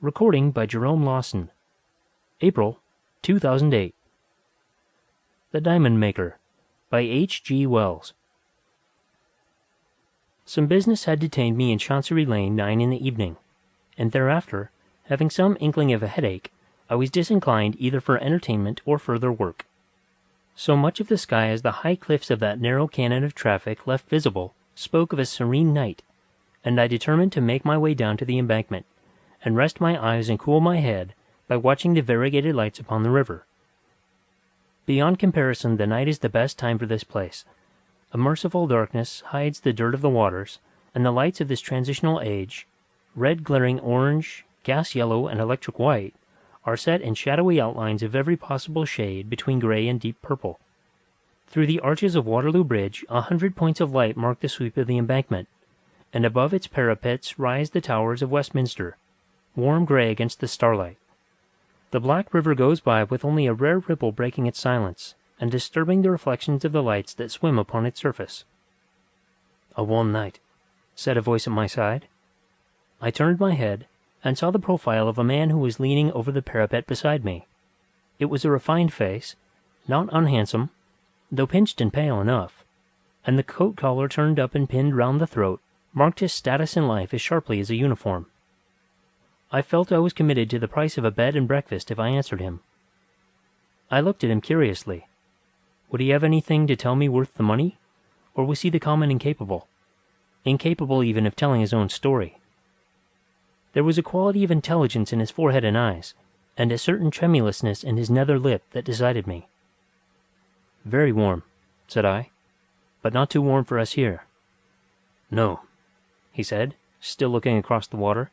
Recording by Jerome Lawson. April, 2008. The Diamond Maker by H. G. Wells. Some business had detained me in Chancery Lane 9 in the evening, and thereafter, having some inkling of a headache, I was disinclined either for entertainment or further work. So much of the sky as the high cliffs of that narrow canon of traffic left visible spoke of a serene night, and I determined to make my way down to the embankment, and rest my eyes and cool my head by watching the variegated lights upon the river. Beyond comparison, the night is the best time for this place. A merciful darkness hides the dirt of the waters, and the lights of this transitional age, red glaring orange, gas yellow, and electric white, are set in shadowy outlines of every possible shade between grey and deep purple. Through the arches of Waterloo Bridge 100 points of light mark the sweep of the embankment, and above its parapets rise the towers of Westminster, warm grey against the starlight. The black river goes by with only a rare ripple breaking its silence, and disturbing the reflections of the lights that swim upon its surface. "A warm night," said a voice at my side. I turned my head, and saw the profile of a man who was leaning over the parapet beside me. It was a refined face, not unhandsome, though pinched and pale enough, and the coat collar turned up and pinned round the throat marked his status in life as sharply as a uniform. I felt I was committed to the price of a bed and breakfast if I answered him. I looked at him curiously. Would he have anything to tell me worth the money, or was he the common incapable even of telling his own story? There was a quality of intelligence in his forehead and eyes, and a certain tremulousness in his nether lip that decided me. "Very warm," said I, "but not too warm for us here." "No," he said, still looking across the water.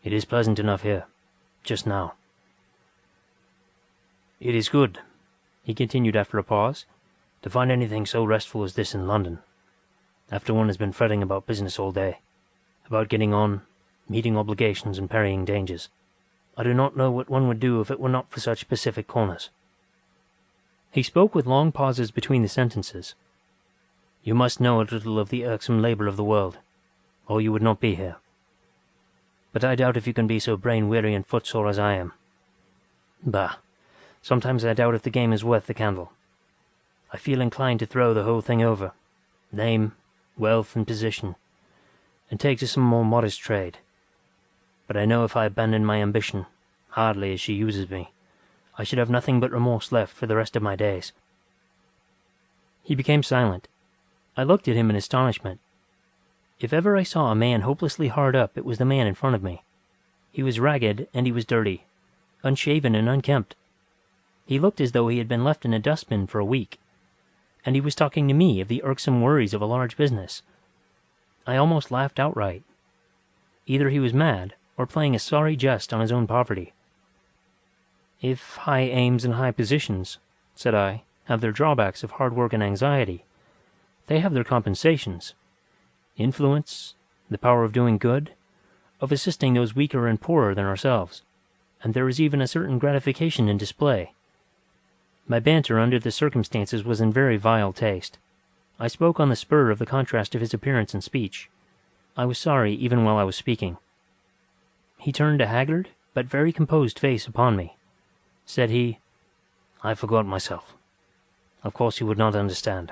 "It is pleasant enough here, just now." "It is good," he continued after a pause, "to find anything so restful as this in London, after one has been fretting about business all day, about getting on, meeting obligations and parrying dangers. I do not know what one would do if it were not for such pacific corners." He spoke with long pauses between the sentences. "You must know a little of the irksome labour of the world, or you would not be here. But I doubt if you can be so brain-weary and footsore as I am. Bah! Sometimes I doubt if the game is worth the candle. I feel inclined to throw the whole thing over, name, wealth, and position, and take to some more modest trade. But I know if I abandoned my ambition, hardly as she uses me, I should have nothing but remorse left for the rest of my days." He became silent. I looked at him in astonishment. If ever I saw a man hopelessly hard up, it was the man in front of me. He was ragged and he was dirty, unshaven and unkempt. He looked as though he had been left in a dustbin for a week, and he was talking to me of the irksome worries of a large business. I almost laughed outright. Either he was mad, or playing a sorry jest on his own poverty. "If high aims and high positions," said I, "have their drawbacks of hard work and anxiety, they have their compensations. Influence, the power of doing good, of assisting those weaker and poorer than ourselves, and there is even a certain gratification in display." My banter under the circumstances was in very vile taste. I spoke on the spur of the contrast of his appearance and speech. I was sorry even while I was speaking. He turned a haggard but very composed face upon me. Said he, "I forgot myself. Of course you would not understand."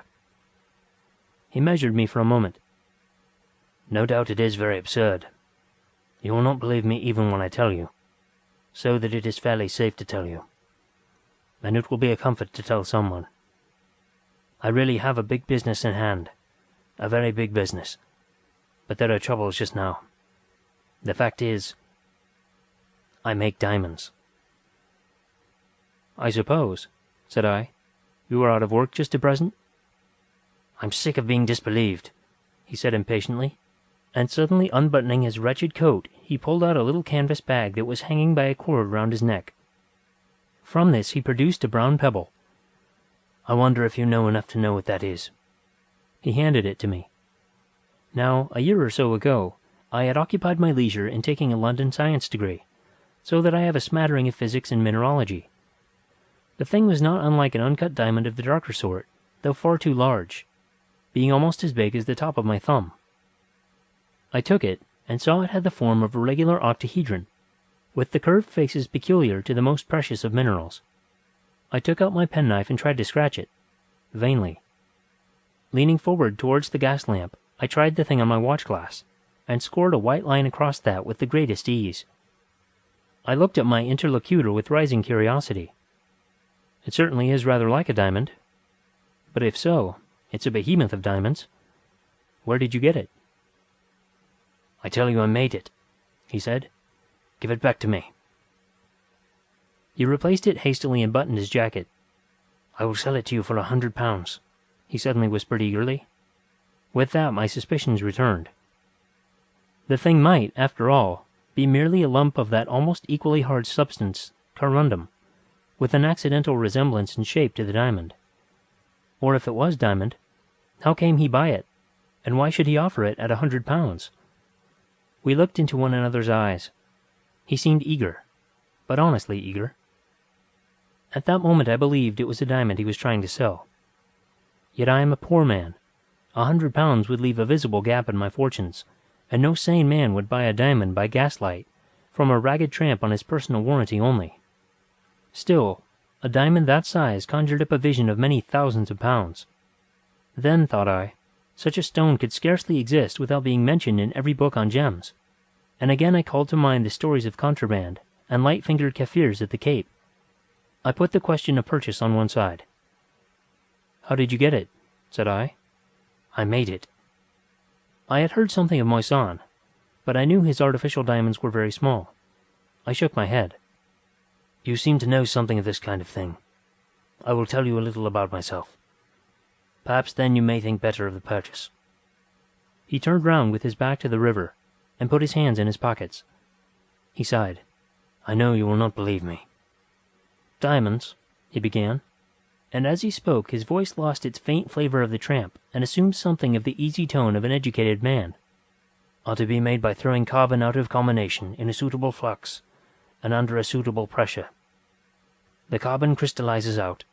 He measured me for a moment. "No doubt it is very absurd. You will not believe me even when I tell you, so that it is fairly safe to tell you. And it will be a comfort to tell someone. I really have a big business in hand, a very big business. But there are troubles just now. The fact is, I make diamonds." "I suppose," said I, "you are out of work just at present?" "I'm sick of being disbelieved," he said impatiently, and suddenly unbuttoning his wretched coat, he pulled out a little canvas bag that was hanging by a cord round his neck. From this he produced a brown pebble. "I wonder if you know enough to know what that is." He handed it to me. Now, a year or so ago, I had occupied my leisure in taking a London science degree, so that I have a smattering of physics and mineralogy. The thing was not unlike an uncut diamond of the darker sort, though far too large, being almost as big as the top of my thumb. I took it, and saw it had the form of a regular octahedron, with the curved faces peculiar to the most precious of minerals. I took out my penknife and tried to scratch it, vainly. Leaning forward towards the gas lamp, I tried the thing on my watch glass, and scored a white line across that with the greatest ease. I looked at my interlocutor with rising curiosity. It certainly is rather like a diamond. But if so, it's a behemoth of diamonds. Where did you get it? I tell you I made it, he said. Give it back to me. He replaced it hastily and buttoned his jacket. I will sell it to you for £100, he suddenly whispered eagerly. With that, my suspicions returned. The thing might, after all, be merely a lump of that almost equally hard substance, corundum, with an accidental resemblance in shape to the diamond. Or if it was diamond, how came he by it, and why should he offer it at £100? We looked into one another's eyes. He seemed eager, but honestly eager. At that moment I believed it was a diamond he was trying to sell. Yet I am a poor man. £100 would leave a visible gap in my fortunes, and no sane man would buy a diamond by gaslight from a ragged tramp on his personal warranty only. Still, a diamond that size conjured up a vision of many thousands of pounds. Then, thought I, such a stone could scarcely exist without being mentioned in every book on gems. And again I called to mind the stories of contraband and light-fingered Kafirs at the Cape. I put the question of purchase on one side. How did you get it? Said I. I made it. I had heard something of Moissan, but I knew his artificial diamonds were very small. I shook my head. You seem to know something of this kind of thing. I will tell you a little about myself. Perhaps then you may think better of the purchase. He turned round with his back to the river, and put his hands in his pockets. He sighed. I know you will not believe me. Diamonds, he began, and as he spoke his voice lost its faint flavour of the tramp and assumed something of the easy tone of an educated man, are to be made by throwing carbon out of combination in a suitable flux and under a suitable pressure. The carbon crystallizes out,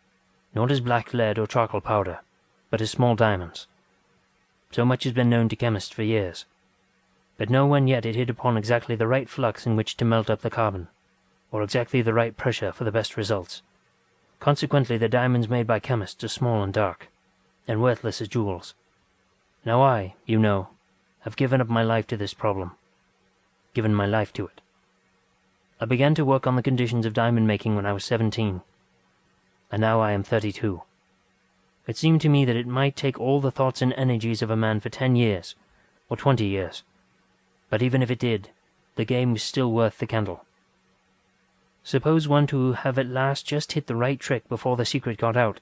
not as black lead or charcoal powder, but as small diamonds. So much has been known to chemists for years, but no one yet had hit upon exactly the right flux in which to melt up the carbon, or exactly the right pressure for the best results. Consequently, the diamonds made by chemists are small and dark, and worthless as jewels. Now I, you know, have given up my life to this problem. Given my life to it. I began to work on the conditions of diamond making when I was 17, and now I am 32. It seemed to me that it might take all the thoughts and energies of a man for 10 years, or 20 years. But even if it did, the game was still worth the candle. Suppose one to have at last just hit the right trick before the secret got out,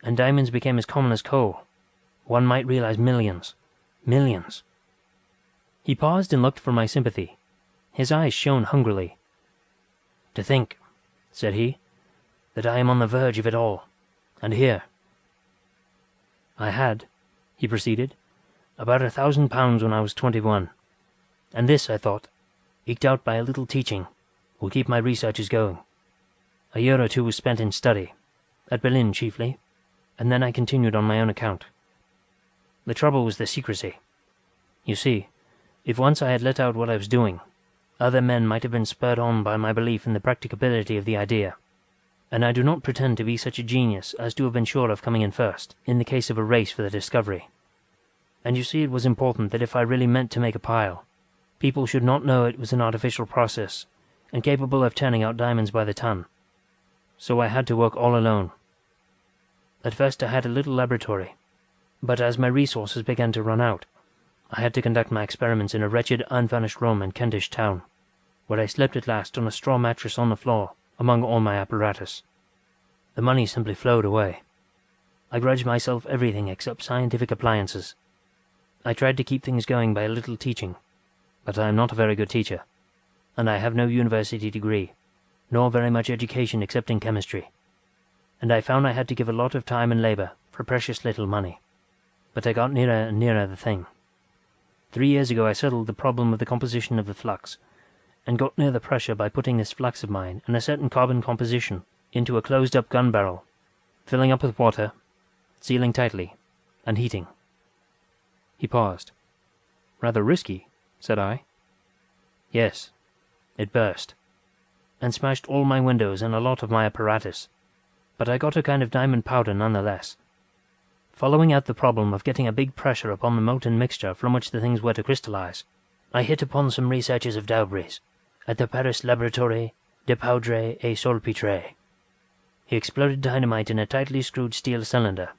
and diamonds became as common as coal. One might realize millions. Millions. He paused and looked for my sympathy. His eyes shone hungrily. To think, said he, that I am on the verge of it all, and here. I had, he proceeded, about £1,000 when I was 21, and this, I thought, eked out by a little teaching, will keep my researches going. A year or two was spent in study, at Berlin chiefly, and then I continued on my own account. The trouble was the secrecy. You see, if once I had let out what I was doing, other men might have been spurred on by my belief in the practicability of the idea, and I do not pretend to be such a genius as to have been sure of coming in first, in the case of a race for the discovery. And you see it was important that if I really meant to make a pile, people should not know it was an artificial process, and capable of turning out diamonds by the ton. So I had to work all alone. At first I had a little laboratory, but as my resources began to run out, I had to conduct my experiments in a wretched, unfurnished room in Kentish Town, where I slept at last on a straw mattress on the floor, among all my apparatus. The money simply flowed away. I grudged myself everything except scientific appliances. I tried to keep things going by a little teaching, but I am not a very good teacher, and I have no university degree, nor very much education except in chemistry. And I found I had to give a lot of time and labor for precious little money. But I got nearer and nearer the thing. 3 years ago I settled the problem of the composition of the flux, and got near the pressure by putting this flux of mine and a certain carbon composition into a closed-up gun barrel, filling up with water, sealing tightly, and heating. He paused. Rather risky, said I. Yes. It burst. and smashed all my windows and a lot of my apparatus, but I got a kind of diamond powder nonetheless. Following out the problem of getting a big pressure upon the molten mixture from which the things were to crystallize, I hit upon some researches of Daubry's at the Paris Laboratoire de Poudre et Salpetre. He exploded dynamite in a tightly screwed steel cylinder,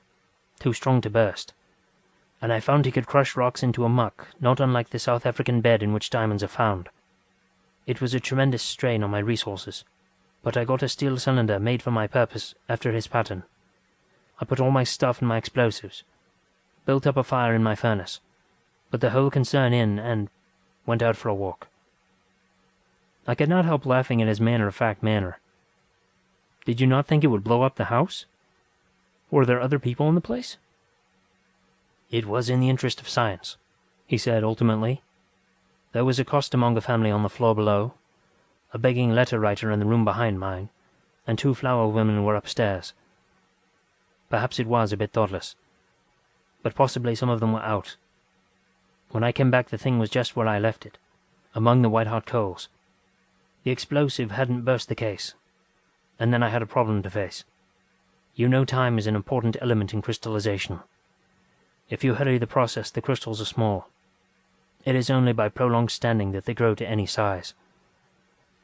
too strong to burst, and I found he could crush rocks into a muck not unlike the South African bed in which diamonds are found. It was a tremendous strain on my resources, but I got a steel cylinder made for my purpose after his pattern. I put all my stuff and my explosives, built up a fire in my furnace, put the whole concern in, and went out for a walk. I could not help laughing at his matter-of-fact manner. Did you not think it would blow up the house? Were there other people in the place? It was in the interest of science, he said ultimately. There was a costermonger family on the floor below, a begging letter-writer in the room behind mine, and 2 flower women were upstairs. Perhaps it was a bit thoughtless, but possibly some of them were out. When I came back the thing was just where I left it, among the white-hot coals. The explosive hadn't burst the case, and then I had a problem to face. You know time is an important element in crystallization. If you hurry the process, the crystals are small. It is only by prolonged standing that they grow to any size.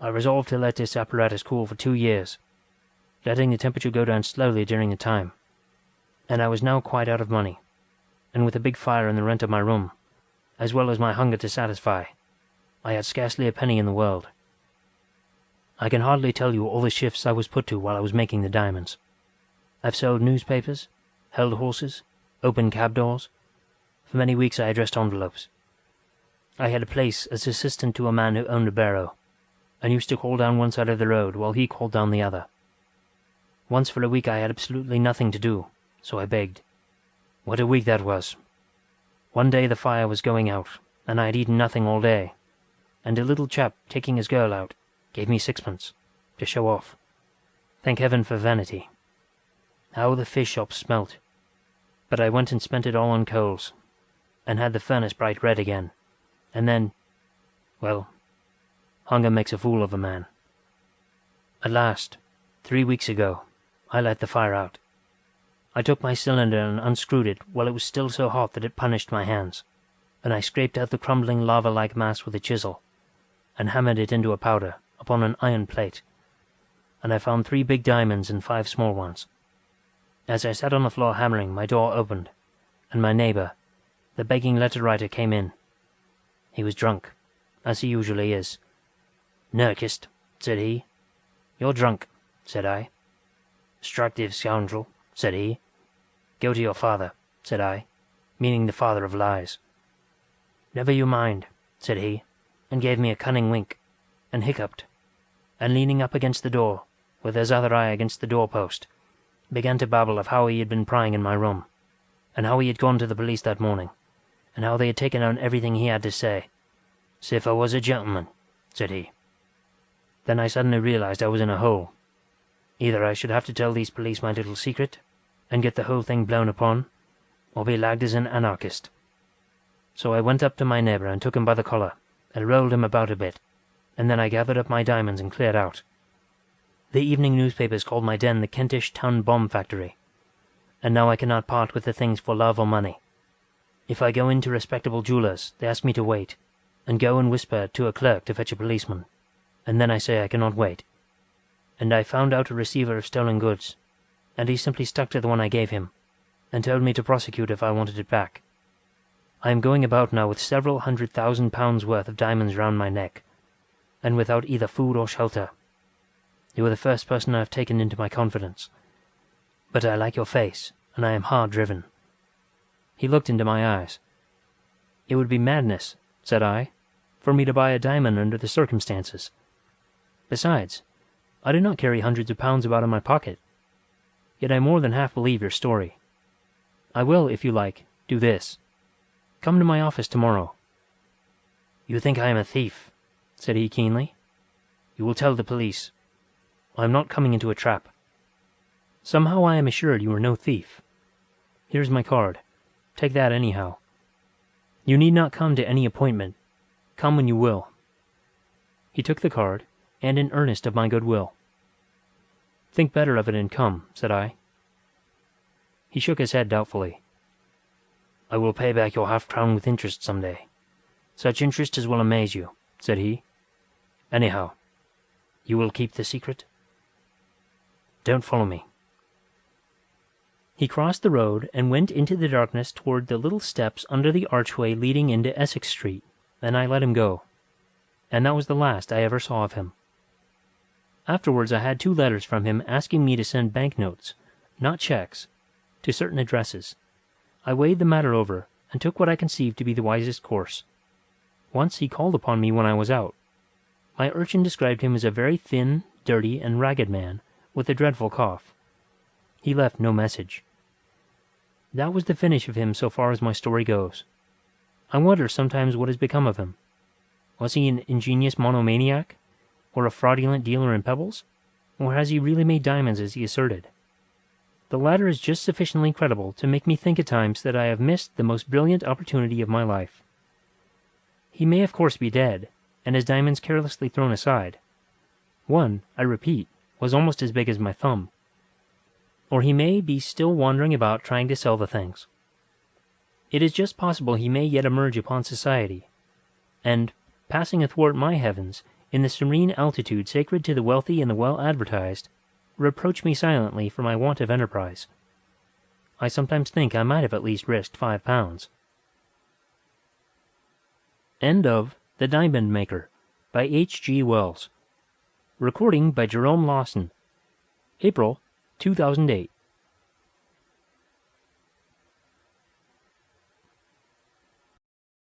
I resolved to let this apparatus cool for 2 years, letting the temperature go down slowly during the time. And I was now quite out of money, and with a big fire in the rent of my room, as well as my hunger to satisfy, I had scarcely a penny in the world. I can hardly tell you all the shifts I was put to while I was making the diamonds. I've sold newspapers, held horses, opened cab doors. For many weeks I addressed envelopes. I had a place as assistant to a man who owned a barrow, and used to call down one side of the road while he called down the other. Once for a week I had absolutely nothing to do, so I begged. What a week that was! One day the fire was going out, and I had eaten nothing all day, and a little chap taking his girl out gave me 6pence, to show off. Thank heaven for vanity. How the fish shops smelt! But I went and spent it all on coals, and had the furnace bright red again, and then, well, hunger makes a fool of a man. At last, 3 weeks ago, I let the fire out. I took my cylinder and unscrewed it while it was still so hot that it punished my hands, and I scraped out the crumbling lava-like mass with a chisel, and hammered it into a powder upon an iron plate, and I found 3 big diamonds and 5 small ones. As I sat on the floor hammering, my door opened, and my neighbour, the begging letter-writer, came in. He was drunk, as he usually is. "Nerkist," said he. "You're drunk," said I. "Destructive scoundrel," said he. "Go to your father," said I, meaning the father of lies. "Never you mind," said he, and gave me a cunning wink, and hiccuped, and leaning up against the door, with his other eye against the door-post, began to babble of how he had been prying in my room, and how he had gone to the police that morning, and how they had taken down everything he had to say. "'Sif I was a gentleman," said he. Then I suddenly realized I was in a hole. Either I should have to tell these police my little secret, and get the whole thing blown upon, or be lagged as an anarchist. So I went up to my neighbour and took him by the collar, and rolled him about a bit, and then I gathered up my diamonds and cleared out. The evening newspapers called my den the Kentish Town Bomb Factory, and now I cannot part with the things for love or money. If I go into respectable jewellers, they ask me to wait, and go and whisper to a clerk to fetch a policeman, and then I say I cannot wait. And I found out a receiver of stolen goods, and he simply stuck to the one I gave him, and told me to prosecute if I wanted it back. I am going about now with several £100,000 worth of diamonds round my neck, and without either food or shelter. You are the first person I have taken into my confidence. But I like your face, and I am hard driven. He looked into my eyes. It would be madness, said I, for me to buy a diamond under the circumstances. Besides, I do not carry hundreds of pounds about in my pocket. Yet I more than half believe your story. I will, if you like, do this. Come to my office tomorrow. You think I am a thief, said he keenly. You will tell the police. I am not coming into a trap. Somehow I am assured you are no thief. Here's my card. Take that anyhow. You need not come to any appointment. Come when you will. He took the card, and in earnest of my goodwill. "Think better of it and come," said I. He shook his head doubtfully. "I will pay back your half-crown with interest some day. Such interest as will amaze you," said he. "Anyhow, you will keep the secret? Don't follow me." He crossed the road and went into the darkness toward the little steps under the archway leading into Essex Street, and I let him go. And that was the last I ever saw of him. Afterwards I had 2 letters from him asking me to send banknotes, not checks, to certain addresses. I weighed the matter over, and took what I conceived to be the wisest course. Once he called upon me when I was out. My urchin described him as a very thin, dirty, and ragged man, with a dreadful cough. He left no message. That was the finish of him so far as my story goes. I wonder sometimes what has become of him. Was he an ingenious monomaniac, or a fraudulent dealer in pebbles, or has he really made diamonds as he asserted? The latter is just sufficiently credible to make me think at times that I have missed the most brilliant opportunity of my life. He may of course be dead, and his diamonds carelessly thrown aside. One, I repeat, was almost as big as my thumb. Or he may be still wandering about trying to sell the things. It is just possible he may yet emerge upon society, and, passing athwart my heavens, in the serene altitude sacred to the wealthy and the well-advertised, reproach me silently for my want of enterprise. I sometimes think I might have at least risked £5. End of The Diamond Maker by H. G. Wells. Recording by Jerome Lawson. April 2008.